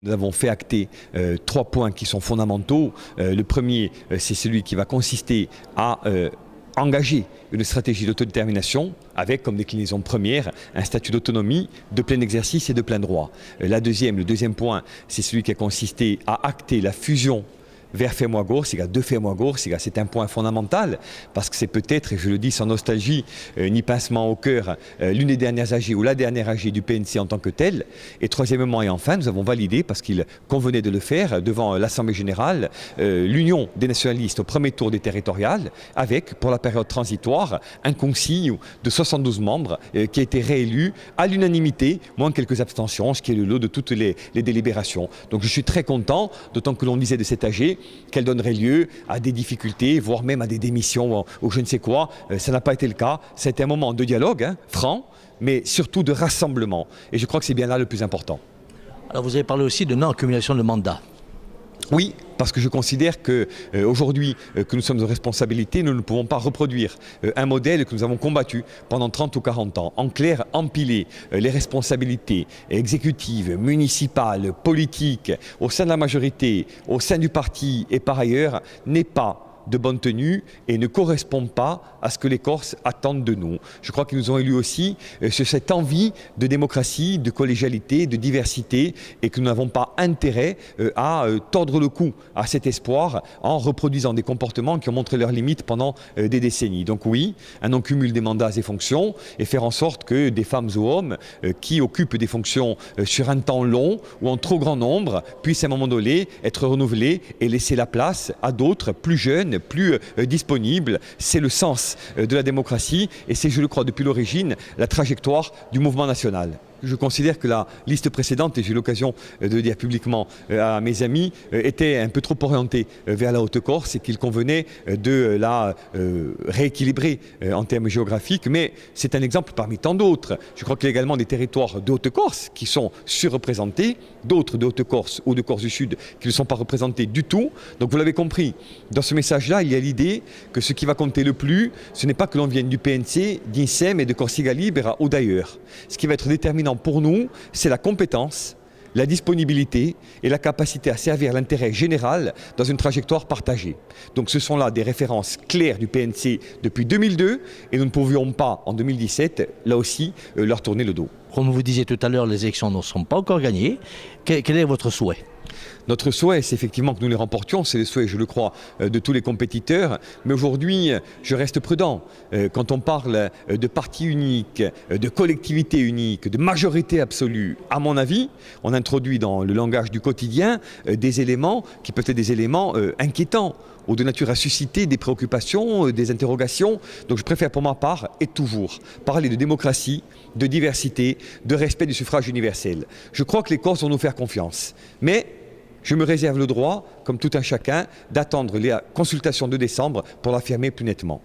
Nous avons fait acter 3 points qui sont fondamentaux. Le premier, c'est celui qui va consister à engager une stratégie d'autodétermination avec comme déclinaison première un statut d'autonomie de plein exercice et de plein droit. Le deuxième point, c'est celui qui a consisté à acter la fusion vers Femoagor, de Femoagor, c'est un point fondamental parce que c'est peut-être, et je le dis sans nostalgie ni pincement au cœur, l'une des dernières AG ou la dernière AG du PNC en tant que telle. Et troisièmement et enfin, nous avons validé, parce qu'il convenait de le faire devant l'Assemblée générale, l'union des nationalistes au premier tour des territoriales avec, pour la période transitoire, un concile de 72 membres qui a été réélu à l'unanimité, moins quelques abstentions, ce qui est le lot de toutes les délibérations. Donc je suis très content, d'autant que l'on disait de cette AG qu'elle donnerait lieu à des difficultés, voire même à des démissions ou je ne sais quoi. Ça n'a pas été le cas. C'était un moment de dialogue, franc, mais surtout de rassemblement. Et je crois que c'est bien là le plus important. Alors vous avez parlé aussi de non-accumulation de mandats. Oui, parce que je considère qu'aujourd'hui que nous sommes en responsabilité, nous ne pouvons pas reproduire un modèle que nous avons combattu pendant 30 ou 40 ans. En clair, empiler les responsabilités exécutives, municipales, politiques, au sein de la majorité, au sein du parti et par ailleurs, n'est pas de bonne tenue et ne correspond pas à ce que les Corses attendent de nous. Je crois qu'ils nous ont élus aussi sur cette envie de démocratie, de collégialité, de diversité et que nous n'avons pas intérêt à tordre le cou à cet espoir en reproduisant des comportements qui ont montré leurs limites pendant des décennies. Donc oui, un non-cumul des mandats et fonctions et faire en sorte que des femmes ou hommes qui occupent des fonctions sur un temps long ou en trop grand nombre puissent à un moment donné être renouvelés et laisser la place à d'autres plus jeunes, plus disponible. C'est le sens de la démocratie et c'est, je le crois, depuis l'origine, la trajectoire du mouvement national. Je considère que la liste précédente, et j'ai eu l'occasion de le dire publiquement à mes amis, était un peu trop orientée vers la Haute-Corse et qu'il convenait de la rééquilibrer en termes géographiques. Mais c'est un exemple parmi tant d'autres. Je crois qu'il y a également des territoires de Haute-Corse qui sont surreprésentés, d'autres de Haute-Corse ou de Corse du Sud qui ne sont pas représentés du tout. Donc vous l'avez compris, dans ce message-là, il y a l'idée que ce qui va compter le plus, ce n'est pas que l'on vienne du PNC, d'INSEM et de Corsica Libera ou d'ailleurs. Ce qui va être déterminant pour nous, c'est la compétence, la disponibilité et la capacité à servir l'intérêt général dans une trajectoire partagée. Donc ce sont là des références claires du PNC depuis 2002 et nous ne pouvions pas, en 2017, là aussi, leur tourner le dos. Comme vous disiez tout à l'heure, les élections ne sont pas encore gagnées. Quel est votre souhait ? Notre souhait, c'est effectivement que nous les remportions, c'est le souhait, je le crois, de tous les compétiteurs. Mais aujourd'hui, je reste prudent. Quand on parle de parti unique, de collectivité unique, de majorité absolue, à mon avis, on introduit dans le langage du quotidien des éléments qui peuvent être des éléments inquiétants ou de nature à susciter des préoccupations, des interrogations. Donc je préfère pour ma part et toujours parler de démocratie, de diversité, de respect du suffrage universel. Je crois que les Corses vont nous faire confiance. Mais je me réserve le droit, comme tout un chacun, d'attendre les consultations de décembre pour l'affirmer plus nettement.